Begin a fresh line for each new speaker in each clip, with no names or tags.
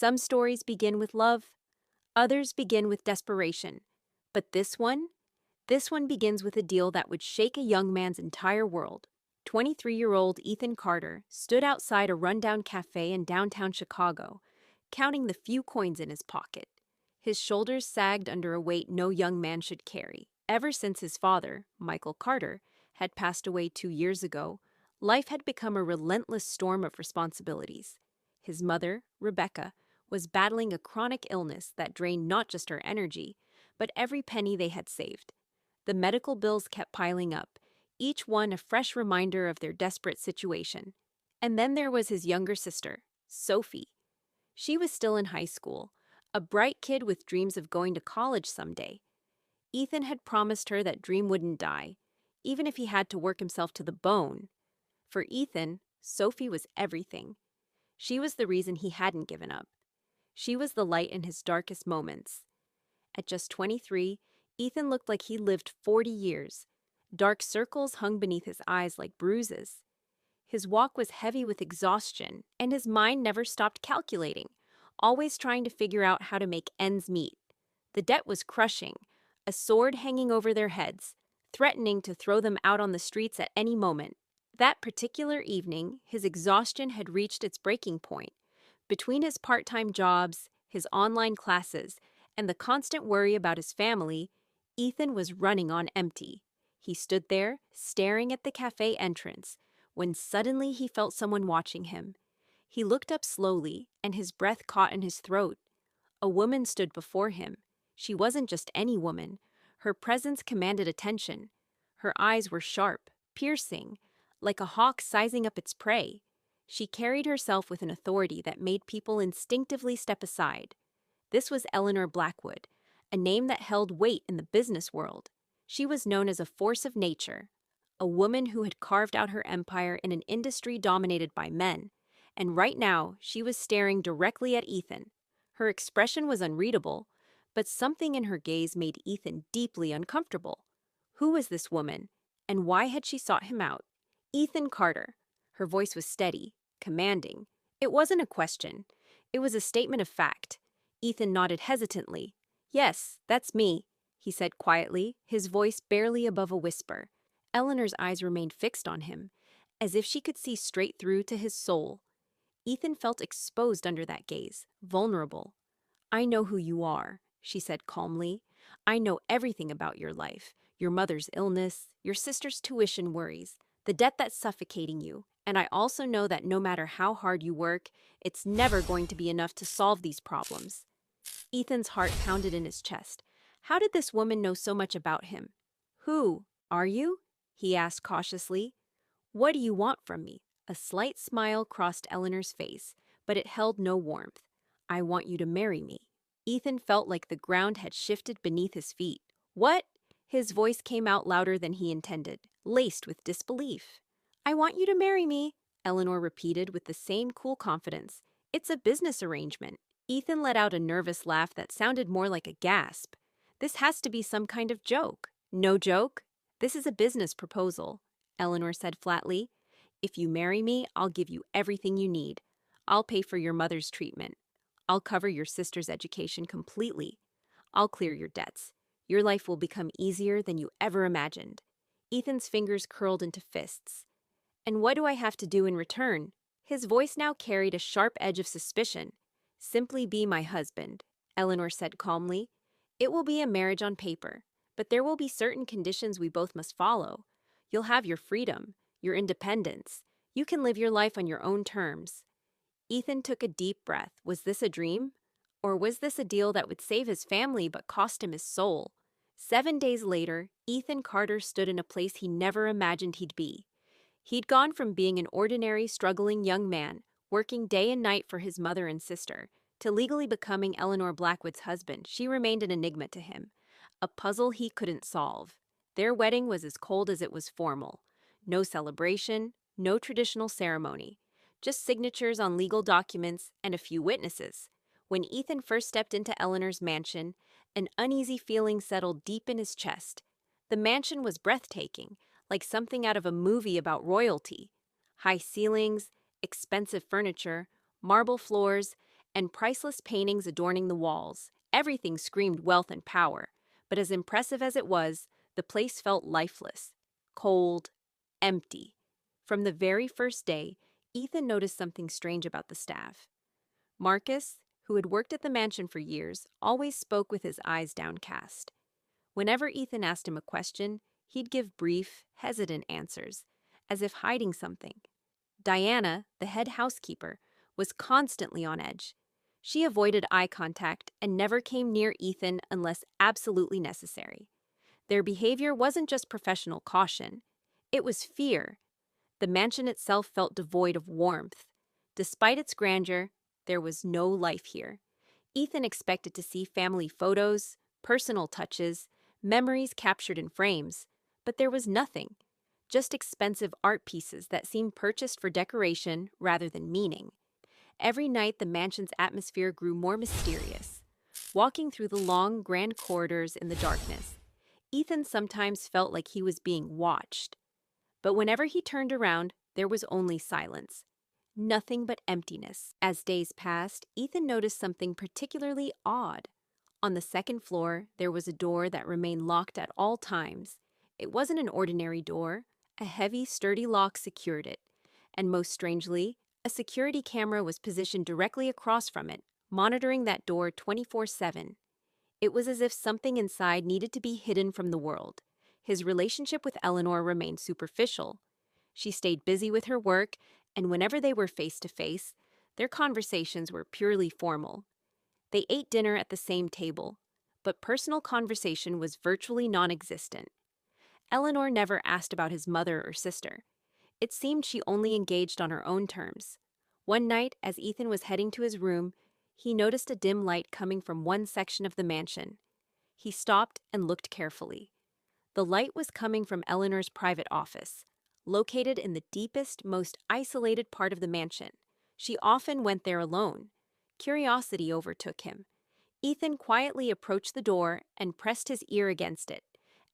Some stories begin with love, others begin with desperation. But this one begins with a deal that would shake a young man's entire world. 23-year-old Ethan Carter stood outside a rundown cafe in downtown Chicago, counting the few coins in his pocket. His shoulders sagged under a weight no young man should carry. Ever since his father, Michael Carter, had passed away 2 years ago, life had become a relentless storm of responsibilities. His mother, Rebecca, was battling a chronic illness that drained not just her energy, but every penny they had saved. The medical bills kept piling up, each one a fresh reminder of their desperate situation. And then there was his younger sister, Sophie. She was still in high school, a bright kid with dreams of going to college someday. Ethan had promised her that dream wouldn't die, even if he had to work himself to the bone. For Ethan, Sophie was everything. She was the reason he hadn't given up. She was the light in his darkest moments. At just 23, Ethan looked like he lived 40 years. Dark circles hung beneath his eyes like bruises. His walk was heavy with exhaustion, and his mind never stopped calculating, always trying to figure out how to make ends meet. The debt was crushing, a sword hanging over their heads, threatening to throw them out on the streets at any moment. That particular evening, his exhaustion had reached its breaking point. Between his part-time jobs, his online classes, and the constant worry about his family, Ethan was running on empty. He stood there, staring at the cafe entrance, when suddenly he felt someone watching him. He looked up slowly, and his breath caught in his throat. A woman stood before him. She wasn't just any woman. Her presence commanded attention. Her eyes were sharp, piercing, like a hawk sizing up its prey. She carried herself with an authority that made people instinctively step aside. This was Eleanor Blackwood, a name that held weight in the business world. She was known as a force of nature, a woman who had carved out her empire in an industry dominated by men. And right now, she was staring directly at Ethan. Her expression was unreadable, but something in her gaze made Ethan deeply uncomfortable. Who was this woman, and why had she sought him out? Ethan Carter. Her voice was steady, commanding. It wasn't a question. It was a statement of fact. Ethan nodded hesitantly. "Yes, that's me," he said quietly, his voice barely above a whisper. Eleanor's eyes remained fixed on him, as if she could see straight through to his soul. Ethan felt exposed under that gaze, vulnerable. "I know who you are," she said calmly. "I know everything about your life, your mother's illness, your sister's tuition worries, the debt that's suffocating you, and I also know that no matter how hard you work, it's never going to be enough to solve these problems." Ethan's heart pounded in his chest. How did this woman know so much about him? "Who are you?" he asked cautiously. "What do you want from me?" A slight smile crossed Eleanor's face, but it held no warmth. "I want you to marry me." Ethan felt like the ground had shifted beneath his feet. "What?" His voice came out louder than he intended, laced with disbelief. "I want you to marry me," Eleanor repeated with the same cool confidence. "It's a business arrangement." Ethan let out a nervous laugh that sounded more like a gasp. "This has to be some kind of joke." "No joke. This is a business proposal," Eleanor said flatly. "If you marry me, I'll give you everything you need. I'll pay for your mother's treatment. I'll cover your sister's education completely. I'll clear your debts. Your life will become easier than you ever imagined." Ethan's fingers curled into fists. "And what do I have to do in return?" His voice now carried a sharp edge of suspicion. "Simply be my husband," Eleanor said calmly. "It will be a marriage on paper, but there will be certain conditions we both must follow. You'll have your freedom, your independence. You can live your life on your own terms." Ethan took a deep breath. Was this a dream? Or was this a deal that would save his family but cost him his soul? 7 days later, Ethan Carter stood in a place he never imagined he'd be. He'd gone from being an ordinary, struggling young man, working day and night for his mother and sister, to legally becoming Eleanor Blackwood's husband. She remained an enigma to him, a puzzle he couldn't solve. Their wedding was as cold as it was formal. No celebration, no traditional ceremony, just signatures on legal documents and a few witnesses. When Ethan first stepped into Eleanor's mansion, an uneasy feeling settled deep in his chest. The mansion was breathtaking, like something out of a movie about royalty. High ceilings, expensive furniture, marble floors, and priceless paintings adorning the walls. Everything screamed wealth and power, but as impressive as it was, the place felt lifeless, cold, empty. From the very first day, Ethan noticed something strange about the staff. Marcus, who had worked at the mansion for years, always spoke with his eyes downcast. Whenever Ethan asked him a question, he'd give brief, hesitant answers, as if hiding something. Diana, the head housekeeper, was constantly on edge. She avoided eye contact and never came near Ethan unless absolutely necessary. Their behavior wasn't just professional caution, it was fear. The mansion itself felt devoid of warmth. Despite its grandeur, there was no life here. Ethan expected to see family photos, personal touches, memories captured in frames, but there was nothing. Just expensive art pieces that seemed purchased for decoration rather than meaning. Every night, the mansion's atmosphere grew more mysterious. Walking through the long, grand corridors in the darkness, Ethan sometimes felt like he was being watched. But whenever he turned around, there was only silence. Nothing but emptiness. As days passed, Ethan noticed something particularly odd. On the second floor, there was a door that remained locked at all times. It wasn't an ordinary door. A heavy, sturdy lock secured it. And most strangely, a security camera was positioned directly across from it, monitoring that door 24/7. It was as if something inside needed to be hidden from the world. His relationship with Eleanor remained superficial. She stayed busy with her work, and whenever they were face to face, their conversations were purely formal. They ate dinner at the same table, but personal conversation was virtually non-existent. Eleanor never asked about his mother or sister. It seemed she only engaged on her own terms. One night, as Ethan was heading to his room, he noticed a dim light coming from one section of the mansion. He stopped and looked carefully. The light was coming from Eleanor's private office, located in the deepest, most isolated part of the mansion. She often went there alone. Curiosity overtook him. Ethan quietly approached the door and pressed his ear against it.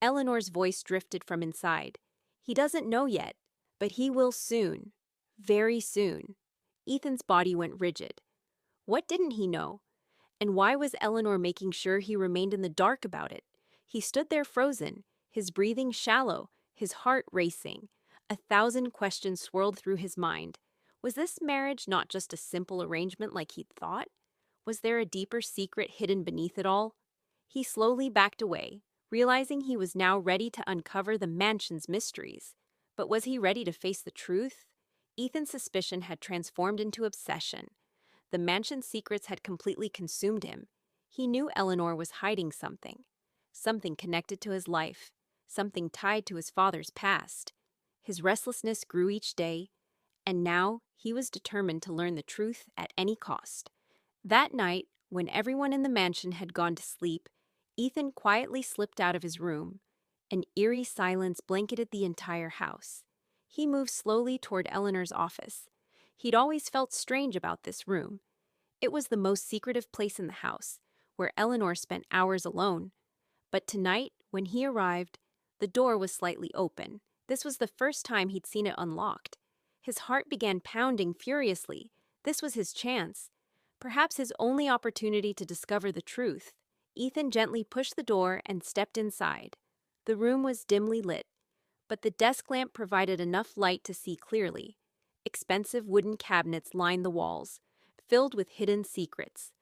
Eleanor's voice drifted from inside. "He doesn't know yet, but he will soon. Very soon." Ethan's body went rigid. What didn't he know? And why was Eleanor making sure he remained in the dark about it? He stood there frozen, his breathing shallow, his heart racing. 1,000 questions swirled through his mind. Was this marriage not just a simple arrangement like he'd thought? Was there a deeper secret hidden beneath it all? He slowly backed away, realizing he was now ready to uncover the mansion's mysteries. But was he ready to face the truth? Ethan's suspicion had transformed into obsession. The mansion's secrets had completely consumed him. He knew Eleanor was hiding something. Something connected to his life. Something tied to his father's past. His restlessness grew each day, and now he was determined to learn the truth at any cost. That night, when everyone in the mansion had gone to sleep, Ethan quietly slipped out of his room. An eerie silence blanketed the entire house. He moved slowly toward Eleanor's office. He'd always felt strange about this room. It was the most secretive place in the house, where Eleanor spent hours alone. But tonight, when he arrived, the door was slightly open. This was the first time he'd seen it unlocked. His heart began pounding furiously. This was his chance. Perhaps his only opportunity to discover the truth. Ethan gently pushed the door and stepped inside. The room was dimly lit, but the desk lamp provided enough light to see clearly. Expensive wooden cabinets lined the walls, filled with hidden secrets.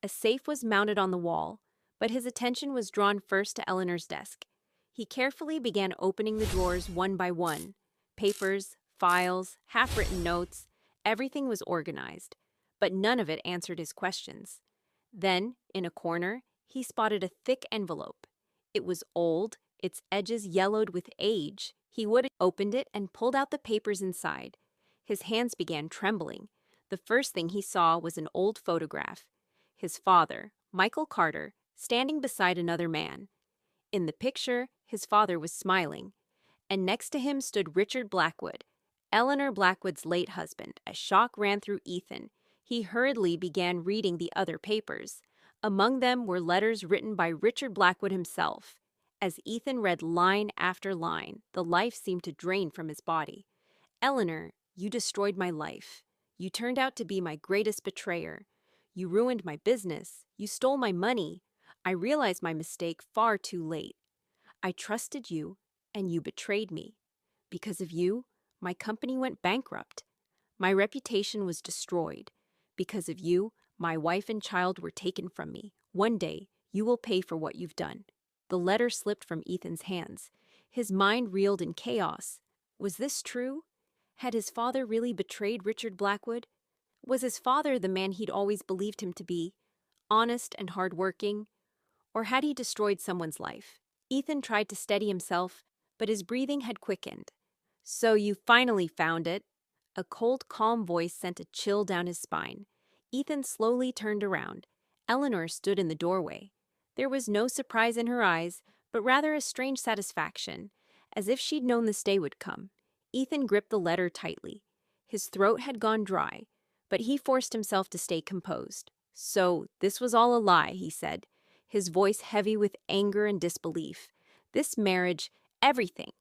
A safe was mounted on the wall, but his attention was drawn first to Eleanor's desk. He carefully began opening the drawers one by one. Papers, files, half-written notes, everything was organized, but none of it answered his questions. Then, in a corner, he spotted a thick envelope. It was old, its edges yellowed with age. He opened it and pulled out the papers inside. His hands began trembling. The first thing he saw was an old photograph. His father, Michael Carter, standing beside another man. In the picture, his father was smiling, and next to him stood Richard Blackwood, Eleanor Blackwood's late husband. A shock ran through Ethan. He hurriedly began reading the other papers. Among them were letters written by Richard Blackwood himself. As Ethan read line after line, the life seemed to drain from his body. "Eleanor, you destroyed my life. You turned out to be my greatest betrayer. You ruined my business. You stole my money. I realized my mistake far too late. I trusted you, and you betrayed me. Because of you, my company went bankrupt. My reputation was destroyed. Because of you, my wife and child were taken from me. One day, you will pay for what you've done." The letter slipped from Ethan's hands. His mind reeled in chaos. Was this true? Had his father really betrayed Richard Blackwood? Was his father the man he'd always believed him to be, honest and hardworking? Or had he destroyed someone's life? Ethan tried to steady himself, but his breathing had quickened. "So you finally found it." A cold, calm voice sent a chill down his spine. Ethan slowly turned around. Eleanor stood in the doorway. There was no surprise in her eyes, but rather a strange satisfaction, as if she'd known this day would come. Ethan gripped the letter tightly. His throat had gone dry, but he forced himself to stay composed. "So, this was all a lie," he said, his voice heavy with anger and disbelief. "This marriage, everything.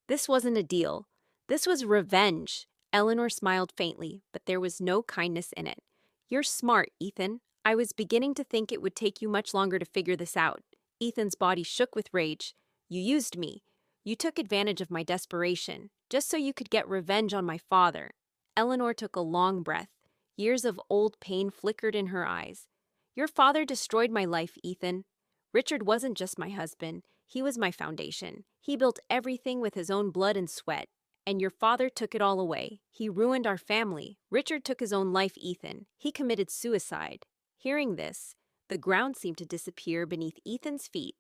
This wasn't a deal. This was revenge." Eleanor smiled faintly, but there was no kindness in it. "You're smart, Ethan. I was beginning to think it would take you much longer to figure this out." Ethan's body shook with rage. "You used me. You took advantage of my desperation, just so you could get revenge on my father." Eleanor took a long breath. Years of old pain flickered in her eyes. "Your father destroyed my life, Ethan. Richard wasn't just my husband. He was my foundation. He built everything with his own blood and sweat. And your father took it all away. He ruined our family. Richard took his own life, Ethan. He committed suicide." Hearing this, the ground seemed to disappear beneath Ethan's feet.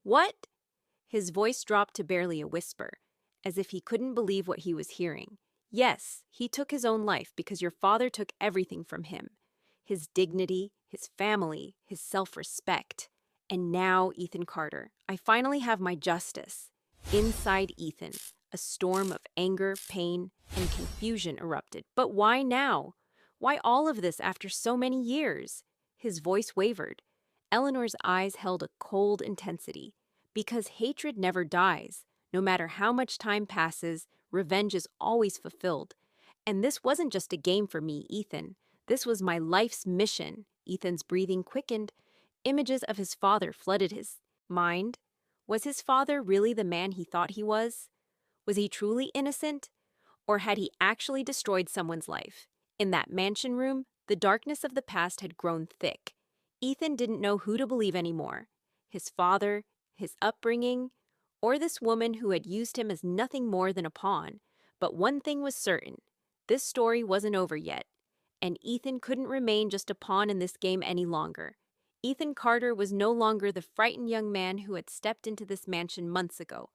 "What?" His voice dropped to barely a whisper, as if he couldn't believe what he was hearing. "Yes, he took his own life because your father took everything from him. His dignity, his family, his self-respect. And now, Ethan Carter, I finally have my justice." Inside Ethan, a storm of anger, pain, and confusion erupted. But why now? Why all of this after so many years? His voice wavered. Eleanor's eyes held a cold intensity. Because hatred never dies. No matter how much time passes, revenge is always fulfilled. And this wasn't just a game for me, Ethan. This was my life's mission. Ethan's breathing quickened. Images of his father flooded his mind. Was his father really the man he thought he was? Was he truly innocent? Or had he actually destroyed someone's life? In that mansion room, the darkness of the past had grown thick. Ethan didn't know who to believe anymore. His father, his upbringing, or this woman who had used him as nothing more than a pawn. But one thing was certain. This story wasn't over yet. And Ethan couldn't remain just a pawn in this game any longer. Ethan Carter was no longer the frightened young man who had stepped into this mansion months ago.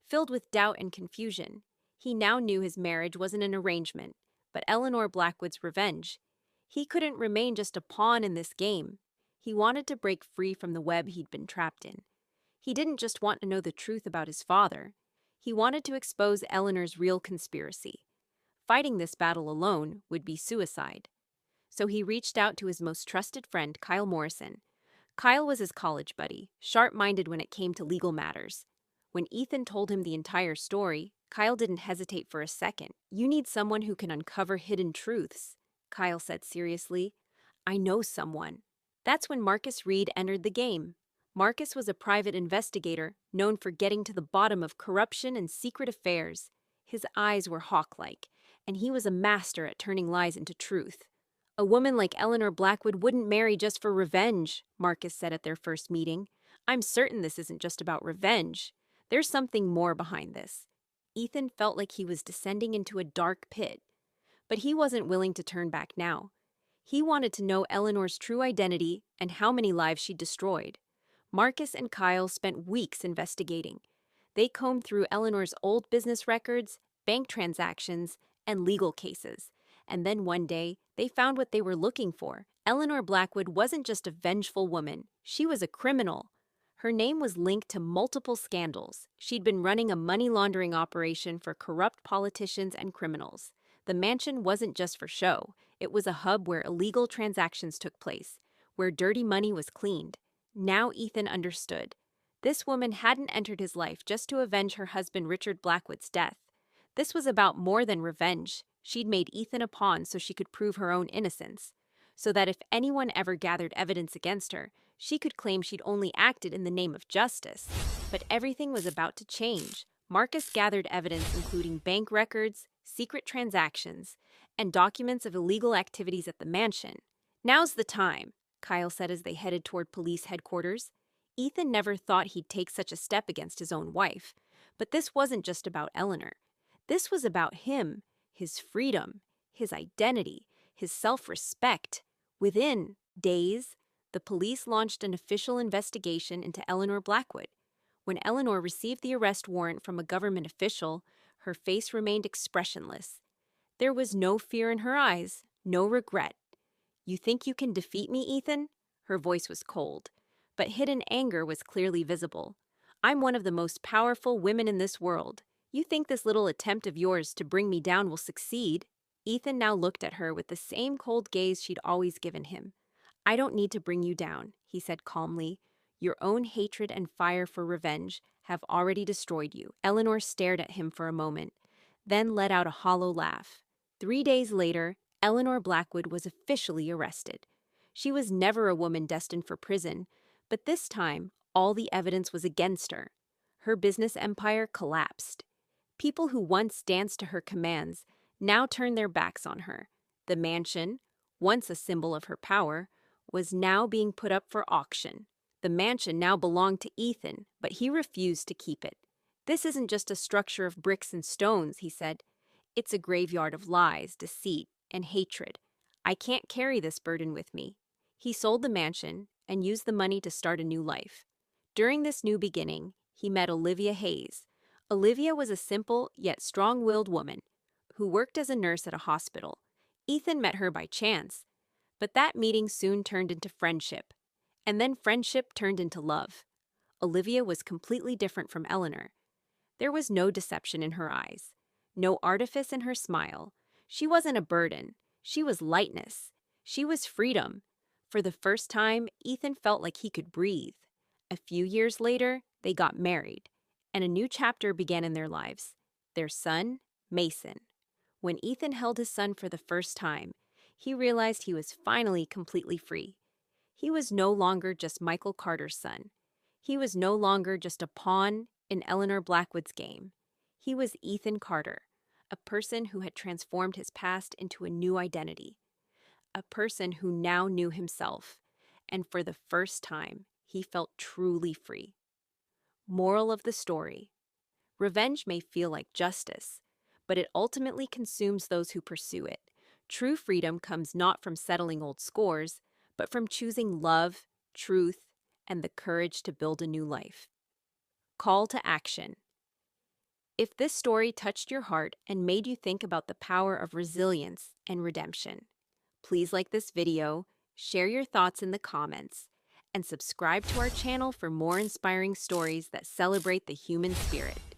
Filled with doubt and confusion, he now knew his marriage wasn't an arrangement, but Eleanor Blackwood's revenge. He couldn't remain just a pawn in this game. He wanted to break free from the web he'd been trapped in. He didn't just want to know the truth about his father. He wanted to expose Eleanor's real conspiracy. Fighting this battle alone would be suicide. So he reached out to his most trusted friend, Kyle Morrison. Kyle was his college buddy, sharp-minded when it came to legal matters. When Ethan told him the entire story, Kyle didn't hesitate for a second. "You need someone who can uncover hidden truths," Kyle said seriously. "I know someone." That's when Marcus Reed entered the game. Marcus was a private investigator known for getting to the bottom of corruption and secret affairs. His eyes were hawk-like, and he was a master at turning lies into truth. "A woman like Eleanor Blackwood wouldn't marry just for revenge," Marcus said at their first meeting. "I'm certain this isn't just about revenge. There's something more behind this." Ethan felt like he was descending into a dark pit. But he wasn't willing to turn back now. He wanted to know Eleanor's true identity and how many lives she'd destroyed. Marcus and Kyle spent weeks investigating. They combed through Eleanor's old business records, bank transactions, and legal cases. And then one day, they found what they were looking for. Eleanor Blackwood wasn't just a vengeful woman. She was a criminal. Her name was linked to multiple scandals. She'd been running a money laundering operation for corrupt politicians and criminals. The mansion wasn't just for show. It was a hub where illegal transactions took place, where dirty money was cleaned. Now Ethan understood. This woman hadn't entered his life just to avenge her husband Richard Blackwood's death. This was about more than revenge. She'd made Ethan a pawn so she could prove her own innocence. so that if anyone ever gathered evidence against her, she could claim she'd only acted in the name of justice. But everything was about to change. Marcus gathered evidence including bank records, secret transactions, and documents of illegal activities at the mansion. "Now's the time," Kyle said as they headed toward police headquarters. Ethan never thought he'd take such a step against his own wife. But this wasn't just about Eleanor. This was about him, his freedom, his identity, his self-respect. Within days, the police launched an official investigation into Eleanor Blackwood. When Eleanor received the arrest warrant from a government official, her face remained expressionless. There was no fear in her eyes, no regret. "You think you can defeat me, Ethan?" Her voice was cold, but hidden anger was clearly visible. "I'm one of the most powerful women in this world. You think this little attempt of yours to bring me down will succeed?" Ethan now looked at her with the same cold gaze she'd always given him. "I don't need to bring you down," he said calmly. "Your own hatred and fire for revenge have already destroyed you." Eleanor stared at him for a moment, then let out a hollow laugh. 3 days later, Eleanor Blackwood was officially arrested. She was never a woman destined for prison, but this time, all the evidence was against her. Her business empire collapsed. People who once danced to her commands now turned their backs on her. The mansion, once a symbol of her power, was now being put up for auction. The mansion now belonged to Ethan, but he refused to keep it. "This isn't just a structure of bricks and stones," he said. "It's a graveyard of lies, deceit, and hatred. I can't carry this burden with me." He sold the mansion and used the money to start a new life. During this new beginning, he met Olivia Hayes. Olivia was a simple yet strong-willed woman who worked as a nurse at a hospital. Ethan met her by chance, but that meeting soon turned into friendship. And then friendship turned into love. Olivia was completely different from Eleanor. There was no deception in her eyes, no artifice in her smile. She wasn't a burden. She was lightness. She was freedom. For the first time, Ethan felt like he could breathe. A few years later, they got married, and a new chapter began in their lives. Their son, Mason. When Ethan held his son for the first time, he realized he was finally completely free. He was no longer just Michael Carter's son. He was no longer just a pawn in Eleanor Blackwood's game. He was Ethan Carter, a person who had transformed his past into a new identity, a person who now knew himself, and for the first time, he felt truly free. Moral of the story: revenge may feel like justice, but it ultimately consumes those who pursue it. True freedom comes not from settling old scores, but from choosing love, truth, and the courage to build a new life. Call to action. If this story touched your heart and made you think about the power of resilience and redemption, please like this video, share your thoughts in the comments, and subscribe to our channel for more inspiring stories that celebrate the human spirit.